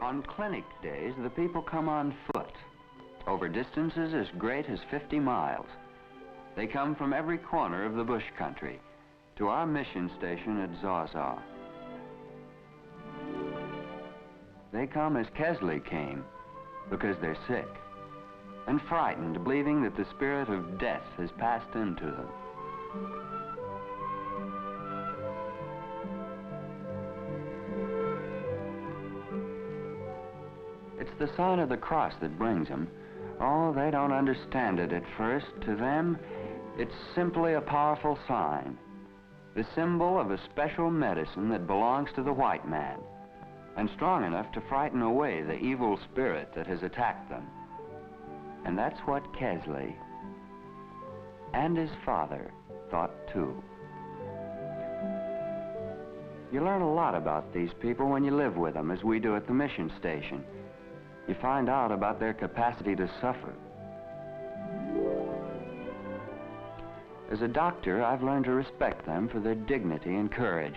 On clinic days, the people come on foot, over distances as great as 50 miles. They come from every corner of the bush country to our mission station at Zorzor. They come as Kezelee came, because they're sick and frightened, believing that the spirit of death has passed into them. It's the sign of the cross that brings them. Oh, they don't understand it at first. To them, it's simply a powerful sign, the symbol of a special medicine that belongs to the white man, and strong enough to frighten away the evil spirit that has attacked them. And that's what Kezelee and his father thought too. You learn a lot about these people when you live with them, as we do at the mission station. You find out about their capacity to suffer. As a doctor, I've learned to respect them for their dignity and courage.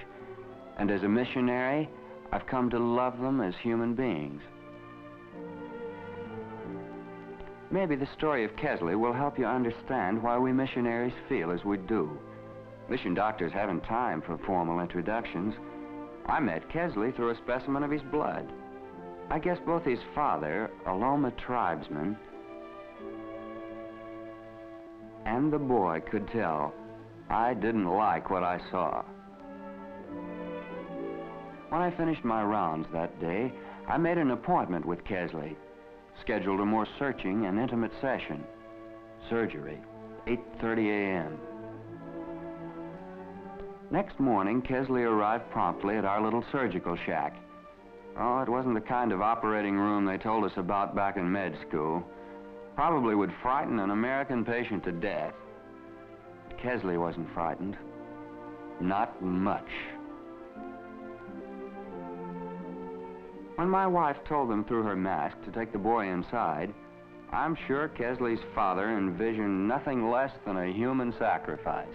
And as a missionary, I've come to love them as human beings. Maybe the story of Kezelee will help you understand why we missionaries feel as we do. Mission doctors haven't time for formal introductions. I met Kezelee through a specimen of his blood. I guess both his father, a Lorma tribesman, and the boy could tell I didn't like what I saw. When I finished my rounds that day, I made an appointment with Kezelee, scheduled a more searching and intimate session. Surgery, 8:30 a.m. Next morning, Kezelee arrived promptly at our little surgical shack. Oh, it wasn't the kind of operating room they told us about back in med school. Probably would frighten an American patient to death. Kezelee wasn't frightened. Not much. When my wife told them through her mask to take the boy inside, I'm sure Kezelee's father envisioned nothing less than a human sacrifice.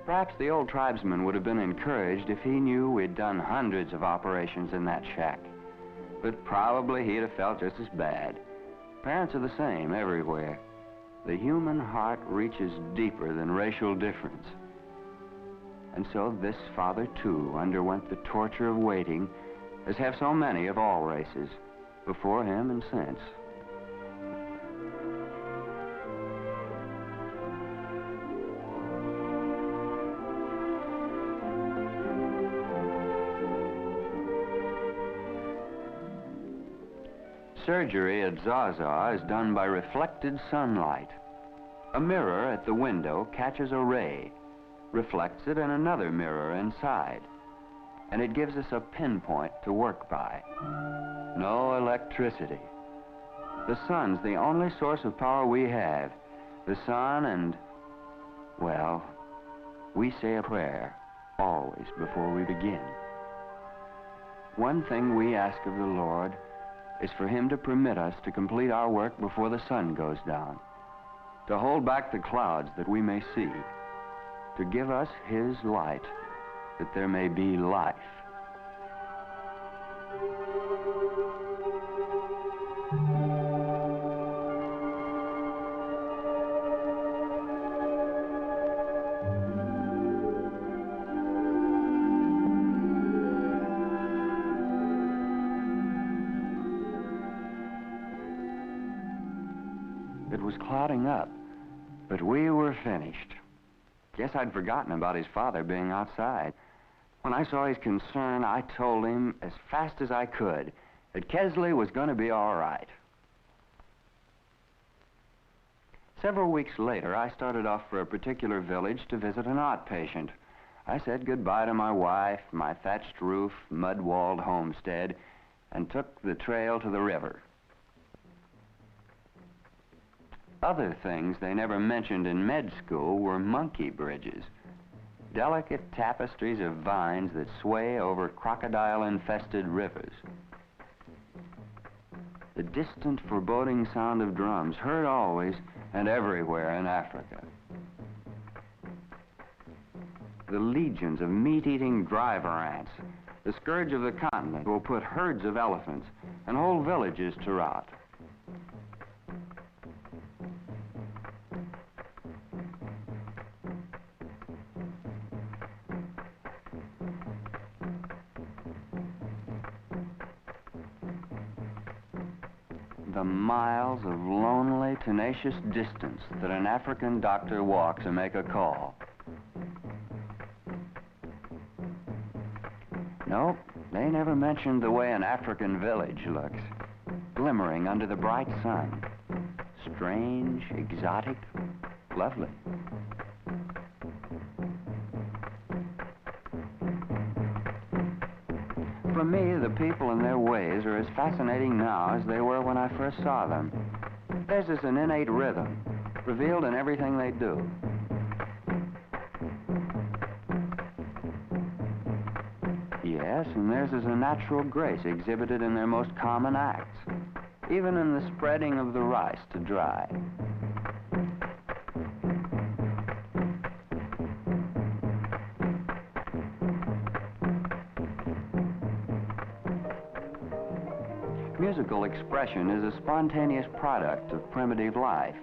Perhaps the old tribesman would have been encouraged if he knew we'd done hundreds of operations in that shack. But probably he'd have felt just as bad. Parents are the same everywhere. The human heart reaches deeper than racial difference. And so this father, too, underwent the torture of waiting, as have so many of all races, before him and since. Surgery at Zorzor is done by reflected sunlight. A mirror at the window catches a ray, reflects it in another mirror inside, and it gives us a pinpoint to work by. No electricity. The sun's the only source of power we have. The sun and, well, we say a prayer always before we begin. One thing we ask of the Lord is for him to permit us to complete our work before the sun goes down, to hold back the clouds that we may see, to give us his light, that there may be life. It was clouding up, but we were finished. Guess I'd forgotten about his father being outside. When I saw his concern, I told him as fast as I could that Kezelee was going to be all right. Several weeks later, I started off for a particular village to visit an art patient. I said goodbye to my wife, my thatched roof, mud-walled homestead, and took the trail to the river. Other things they never mentioned in med school were monkey bridges, delicate tapestries of vines that sway over crocodile-infested rivers. The distant, foreboding sound of drums, heard always and everywhere in Africa. The legions of meat-eating driver ants, the scourge of the continent, will put herds of elephants and whole villages to rout. The miles of lonely, tenacious distance that an African doctor walks to make a call. Nope, they never mentioned the way an African village looks, glimmering under the bright sun. Strange, exotic, lovely. For me, the people and their ways are as fascinating now as they were when I first saw them. Theirs is an innate rhythm, revealed in everything they do. Yes, and theirs is a natural grace exhibited in their most common acts, even in the spreading of the rice to dry. Musical expression is a spontaneous product of primitive life.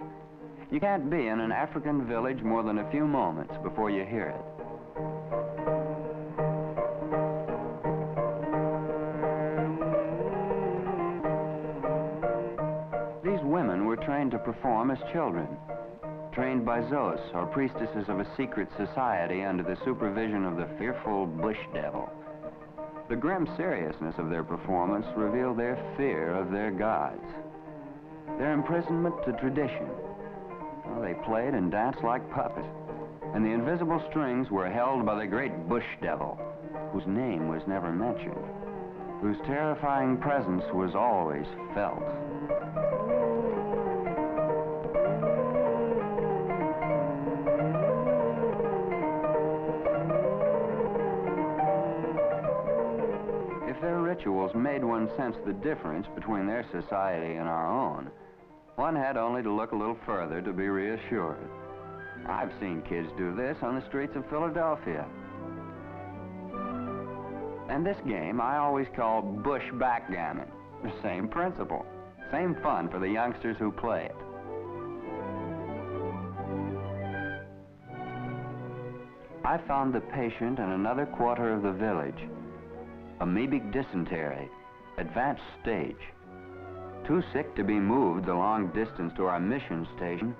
You can't be in an African village more than a few moments before you hear it. These women were trained to perform as children, trained by Zos, or priestesses of a secret society under the supervision of the fearful bush devil. The grim seriousness of their performance revealed their fear of their gods, their imprisonment to tradition. Well, they played and danced like puppets, and the invisible strings were held by the great bush devil, whose name was never mentioned, whose terrifying presence was always felt. Rituals made one sense the difference between their society and our own. One had only to look a little further to be reassured. I've seen kids do this on the streets of Philadelphia. And this game I always call bush backgammon. The same principle, same fun for the youngsters who play it. I found the patient in another quarter of the village. Amoebic dysentery, advanced stage. Too sick to be moved the long distance to our mission station.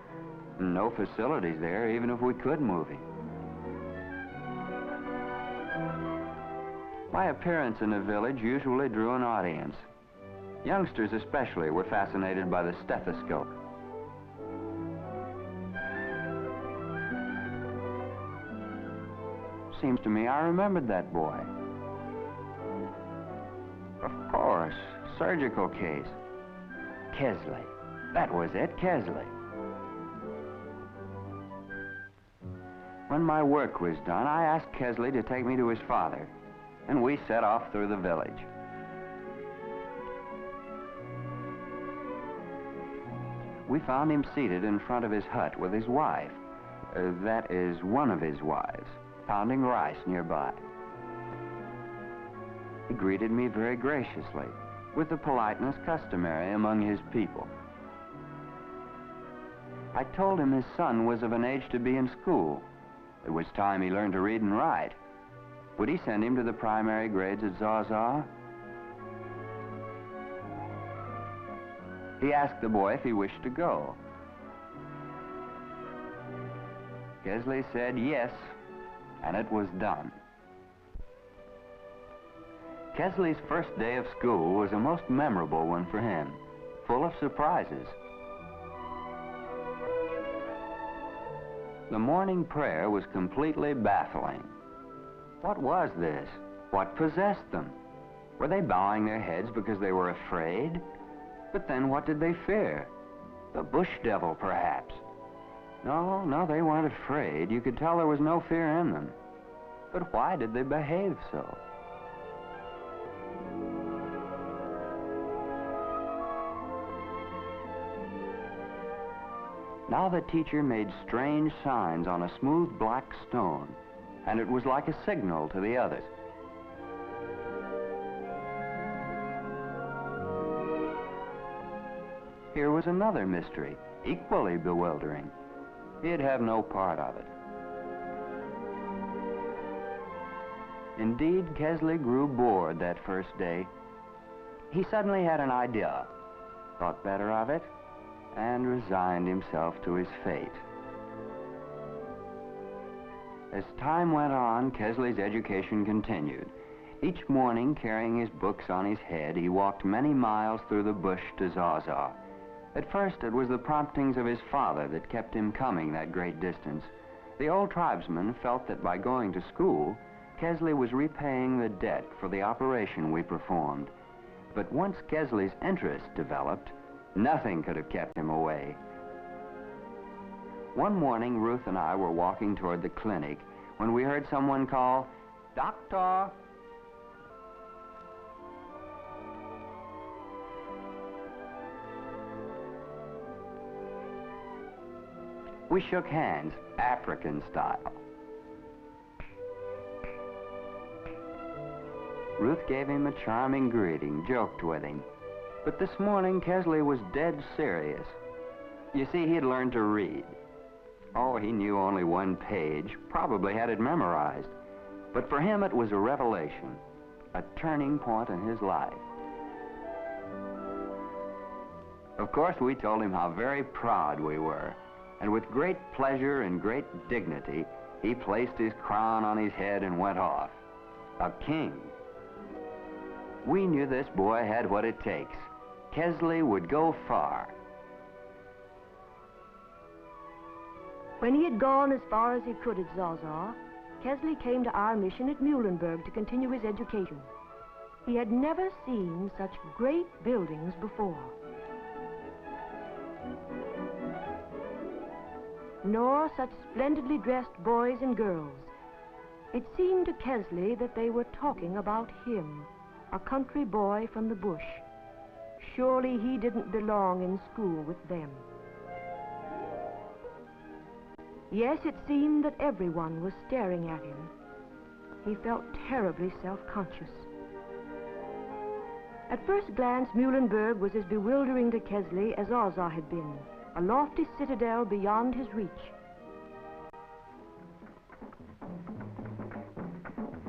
No facilities there, even if we could move him. My appearance in the village usually drew an audience. Youngsters especially were fascinated by the stethoscope. Seems to me I remembered that boy. Of course, surgical case. Kezelee. That was it, Kezelee. When my work was done, I asked Kezelee to take me to his father, and we set off through the village. We found him seated in front of his hut with his wife. That is, one of his wives, pounding rice nearby. He greeted me very graciously, with the politeness customary among his people. I told him his son was of an age to be in school. It was time he learned to read and write. Would he send him to the primary grades at Zorzor? He asked the boy if he wished to go. Kezelee said yes, and it was done. Kezelee's first day of school was a most memorable one for him, full of surprises. The morning prayer was completely baffling. What was this? What possessed them? Were they bowing their heads because they were afraid? But then what did they fear? The bush devil, perhaps. No, they weren't afraid. You could tell there was no fear in them. But why did they behave so? Now the teacher made strange signs on a smooth black stone, and it was like a signal to the others. Here was another mystery, equally bewildering. He'd have no part of it. Indeed, Kezelee grew bored that first day. He suddenly had an idea, thought better of it, and resigned himself to his fate. As time went on, Kezelee's education continued. Each morning, carrying his books on his head, he walked many miles through the bush to Zorzor. At first, it was the promptings of his father that kept him coming that great distance. The old tribesman felt that by going to school, Kezelee was repaying the debt for the operation we performed. But once Kezelee's interest developed, nothing could have kept him away. One morning, Ruth and I were walking toward the clinic when we heard someone call, "Doctor!" We shook hands, African style. Ruth gave him a charming greeting, joked with him. But this morning, Kezelee was dead serious. You see, he had learned to read. Oh, he knew only one page, probably had it memorized. But for him, it was a revelation, a turning point in his life. Of course, we told him how very proud we were. And with great pleasure and great dignity, he placed his crown on his head and went off. A king. We knew this boy had what it takes. Kezelee would go far. When he had gone as far as he could at Zorzor, Kezelee came to our mission at Muhlenberg to continue his education. He had never seen such great buildings before, nor such splendidly dressed boys and girls. It seemed to Kezelee that they were talking about him, a country boy from the bush. Surely he didn't belong in school with them. Yes, it seemed that everyone was staring at him. He felt terribly self-conscious. At first glance, Muhlenberg was as bewildering to Kezelee as Zorzor had been, a lofty citadel beyond his reach.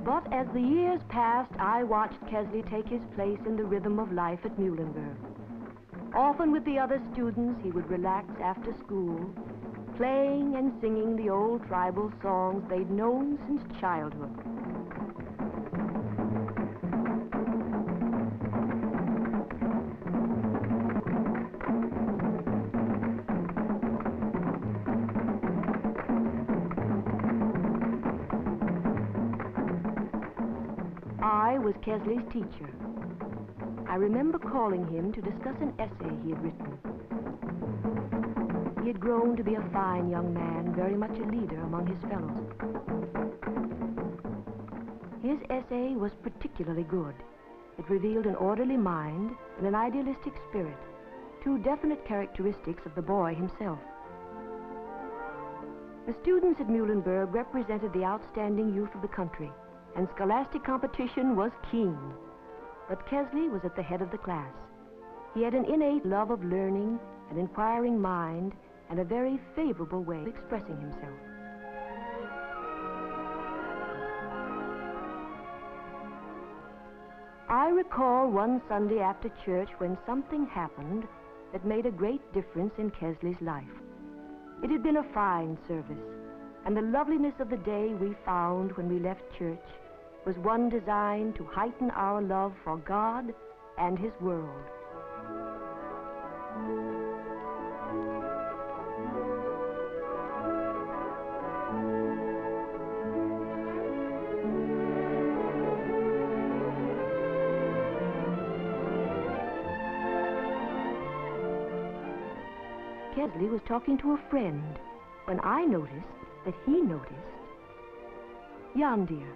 But as the years passed, I watched Kezelee take his place in the rhythm of life at Muhlenberg. Often with the other students, he would relax after school, playing and singing the old tribal songs they'd known since childhood. I was Kezlee's teacher. I remember calling him to discuss an essay he had written. He had grown to be a fine young man, very much a leader among his fellows. His essay was particularly good. It revealed an orderly mind and an idealistic spirit, two definite characteristics of the boy himself. The students at Muhlenberg represented the outstanding youth of the country, and scholastic competition was keen. But Kezelee was at the head of the class. He had an innate love of learning, an inquiring mind, and a very favorable way of expressing himself. I recall one Sunday after church when something happened that made a great difference in Kezlee's life. It had been a fine service, and the loveliness of the day we found when we left church was one designed to heighten our love for God and His world. Kezelee was talking to a friend when I noticed that he noticed Yandia,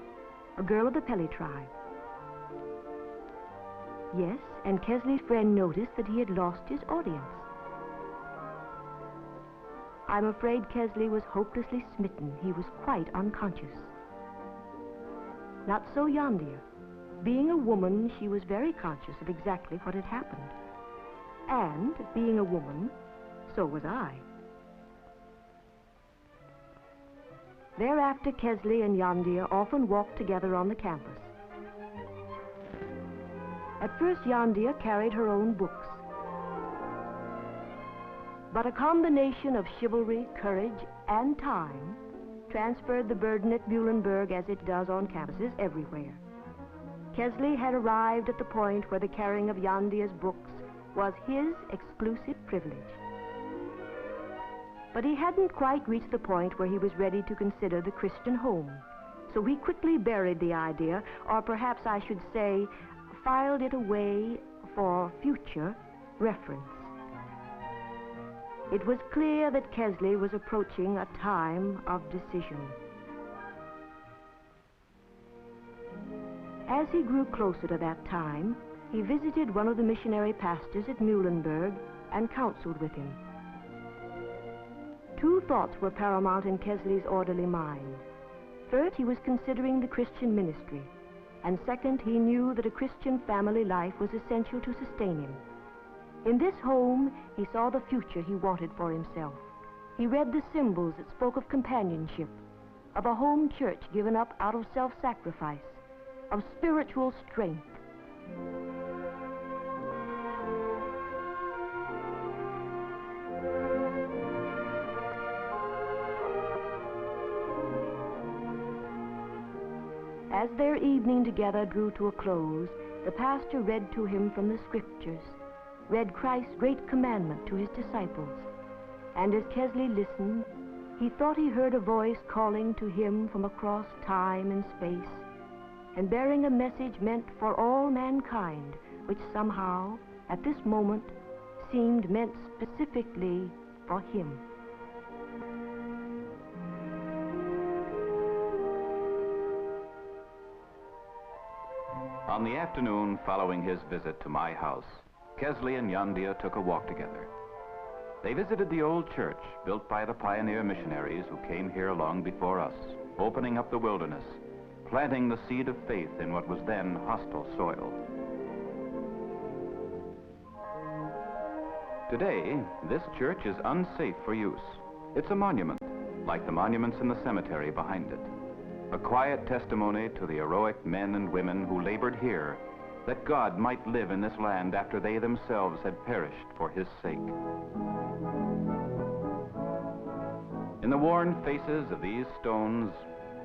a girl of the Kpelle tribe. Yes, and Kezeli's friend noticed that he had lost his audience. I'm afraid Kezelee was hopelessly smitten. He was quite unconscious. Not so Yandia. Being a woman, she was very conscious of exactly what had happened. And, being a woman, so was I. Thereafter, Kezelee and Yandia often walked together on the campus. At first, Yandia carried her own books. But a combination of chivalry, courage, and time transferred the burden at Muhlenberg as it does on campuses everywhere. Kezelee had arrived at the point where the carrying of Yandia's books was his exclusive privilege. But he hadn't quite reached the point where he was ready to consider the Christian home. So he quickly buried the idea, or perhaps I should say, filed it away for future reference. It was clear that Kezelee was approaching a time of decision. As he grew closer to that time, he visited one of the missionary pastors at Muhlenberg and counseled with him. Two thoughts were paramount in Kezelee's orderly mind. First, he was considering the Christian ministry, and second, he knew that a Christian family life was essential to sustain him. In this home, he saw the future he wanted for himself. He read the symbols that spoke of companionship, of a home church given up out of self-sacrifice, of spiritual strength. As their evening together drew to a close, the pastor read to him from the scriptures, read Christ's great commandment to his disciples. And as Kezelee listened, he thought he heard a voice calling to him from across time and space, and bearing a message meant for all mankind, which somehow, at this moment, seemed meant specifically for him. On the afternoon following his visit to my house, Kezelee and Yandia took a walk together. They visited the old church built by the pioneer missionaries who came here long before us, opening up the wilderness, planting the seed of faith in what was then hostile soil. Today, this church is unsafe for use. It's a monument, like the monuments in the cemetery behind it. A quiet testimony to the heroic men and women who labored here, that God might live in this land after they themselves had perished for his sake. In the worn faces of these stones,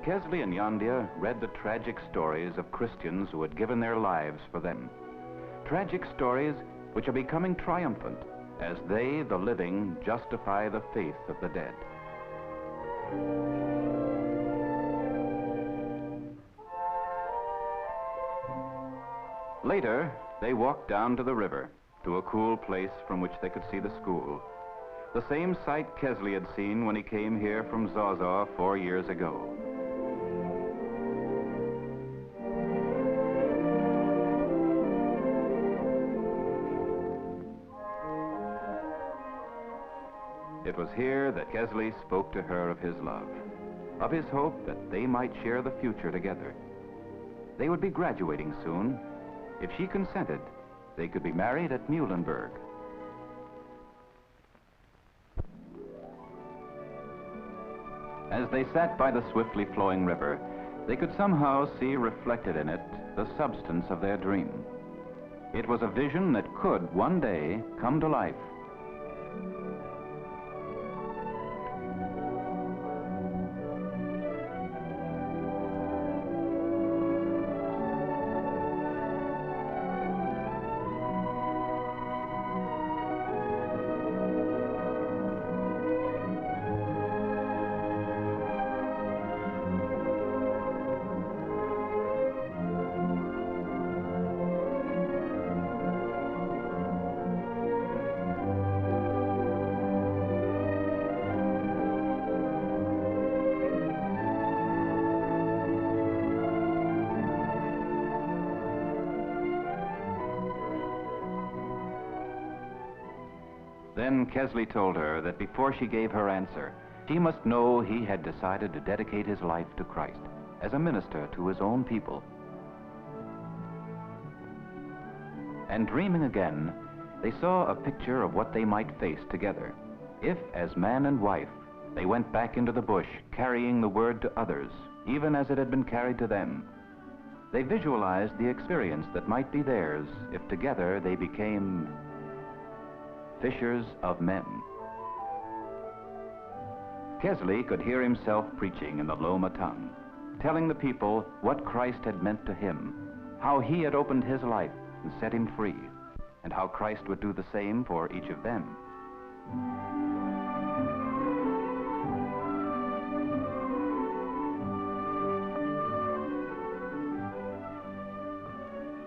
Kezelee and Yandia read the tragic stories of Christians who had given their lives for them. Tragic stories which are becoming triumphant as they, the living, justify the faith of the dead. Later, they walked down to the river, to a cool place from which they could see the school. The same sight Kezelee had seen when he came here from Zorzor 4 years ago. It was here that Kezelee spoke to her of his love, of his hope that they might share the future together. They would be graduating soon. If she consented, they could be married at Muhlenberg. As they sat by the swiftly flowing river, they could somehow see reflected in it the substance of their dream. It was a vision that could one day come to life. Then Kezelee told her that before she gave her answer, she must know he had decided to dedicate his life to Christ as a minister to his own people. And dreaming again, they saw a picture of what they might face together if, as man and wife, they went back into the bush carrying the word to others, even as it had been carried to them. They visualized the experience that might be theirs if together they became fishers of men. Kezelee could hear himself preaching in the Lorma tongue, telling the people what Christ had meant to him, how he had opened his life and set him free, and how Christ would do the same for each of them.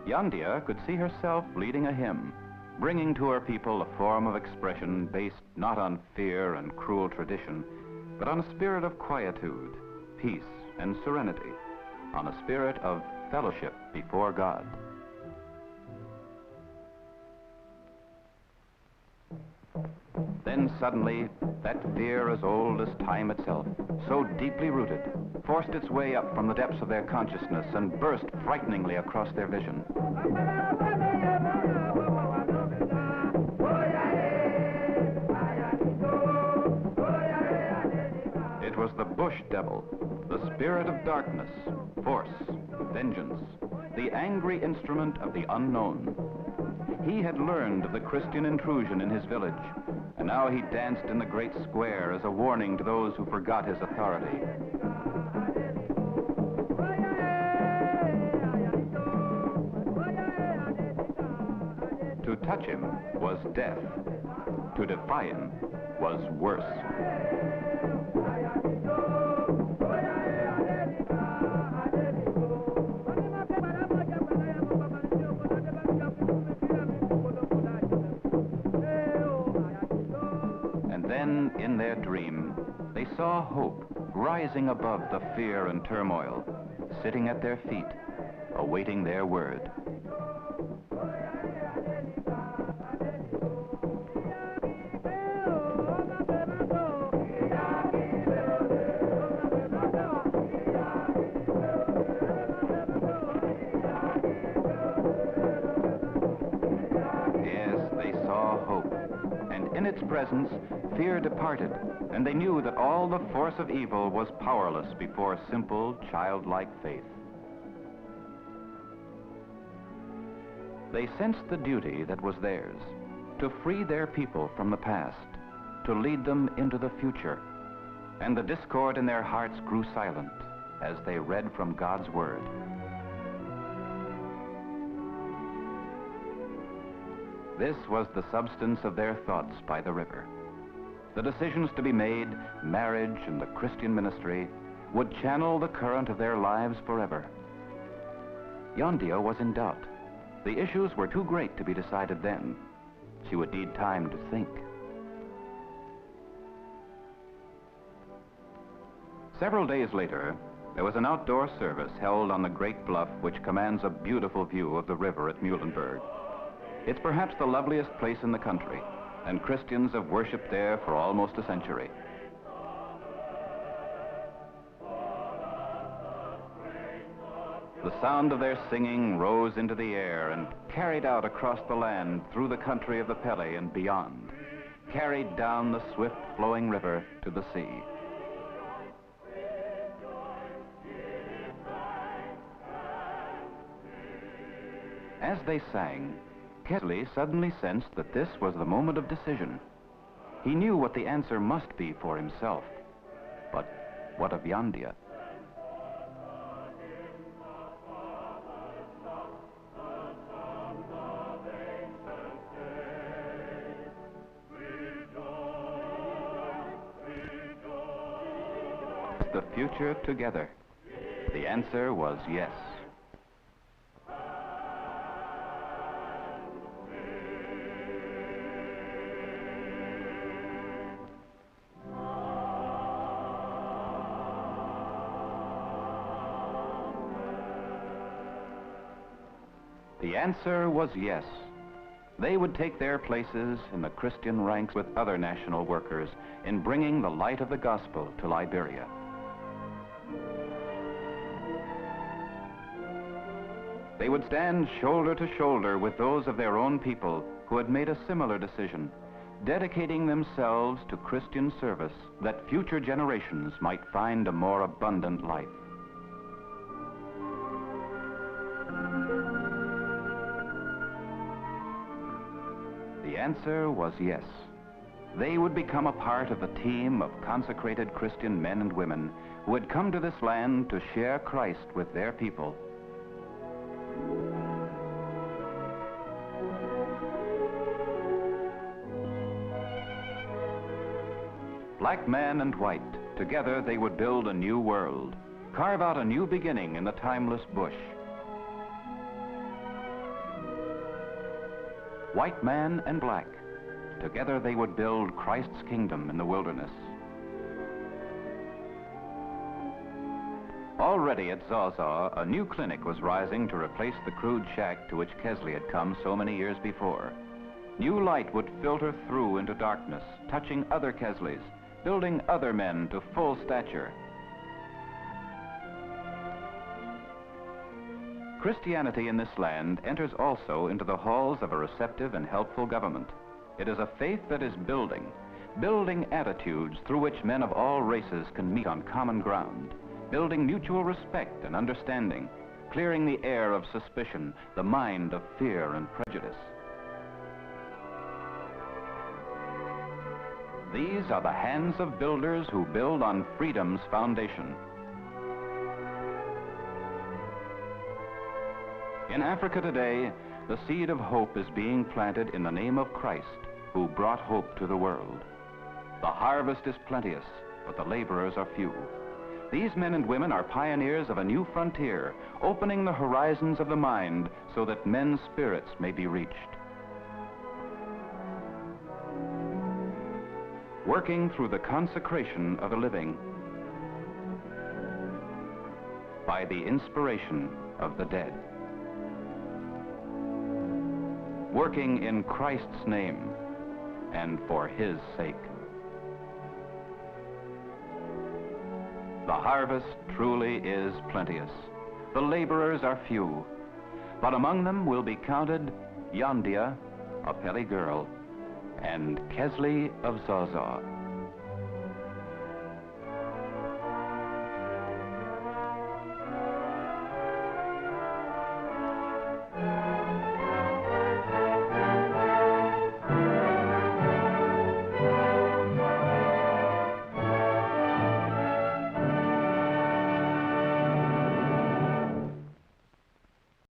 Yandia could see herself leading a hymn, bringing to her people a form of expression based not on fear and cruel tradition, but on a spirit of quietude, peace, and serenity, on a spirit of fellowship before God. Then suddenly, that fear as old as time itself, so deeply rooted, forced its way up from the depths of their consciousness and burst frighteningly across their vision. It was the bush devil, the spirit of darkness, force, vengeance, the angry instrument of the unknown. He had learned of the Christian intrusion in his village, and now he danced in the great square as a warning to those who forgot his authority. To touch him was death. To defy him was worse. Then, in their dream, they saw hope rising above the fear and turmoil, sitting at their feet, awaiting their word. Yes, they saw hope, and in its presence, fear departed, and they knew that all the force of evil was powerless before simple, childlike faith. They sensed the duty that was theirs, to free their people from the past, to lead them into the future, and the discord in their hearts grew silent as they read from God's word. This was the substance of their thoughts by the river. The decisions to be made, marriage and the Christian ministry, would channel the current of their lives forever. Yandia was in doubt. The issues were too great to be decided then. She would need time to think. Several days later, there was an outdoor service held on the great bluff which commands a beautiful view of the river at Muhlenberg. It's perhaps the loveliest place in the country, and Christians have worshipped there for almost a century. The sound of their singing rose into the air and carried out across the land through the country of the Kpelle and beyond, carried down the swift-flowing river to the sea. As they sang, Kezelee suddenly sensed that this was the moment of decision. He knew what the answer must be for himself. But what of Yandia? The future together. The answer was yes. The answer was yes. They would take their places in the Christian ranks with other national workers in bringing the light of the gospel to Liberia. They would stand shoulder to shoulder with those of their own people who had made a similar decision, dedicating themselves to Christian service that future generations might find a more abundant life. The answer was yes. They would become a part of the team of consecrated Christian men and women who had come to this land to share Christ with their people. Black man and white, together they would build a new world, carve out a new beginning in the timeless bush. White man and black, together they would build Christ's kingdom in the wilderness. Already at Zorzor, a new clinic was rising to replace the crude shack to which Kezelee had come so many years before. New light would filter through into darkness, touching other Kezelees, building other men to full stature. Christianity in this land enters also into the halls of a receptive and helpful government. It is a faith that is building attitudes through which men of all races can meet on common ground, building mutual respect and understanding, clearing the air of suspicion, the mind of fear and prejudice. These are the hands of builders who build on freedom's foundation. In Africa today, the seed of hope is being planted in the name of Christ, who brought hope to the world. The harvest is plenteous, but the laborers are few. These men and women are pioneers of a new frontier, opening the horizons of the mind so that men's spirits may be reached. Working through the consecration of the living by the inspiration of the dead. Working in Christ's name and for his sake. The harvest truly is plenteous. The laborers are few, but among them will be counted Yandia, a Kpelle girl, and Kezelee of Zorzor.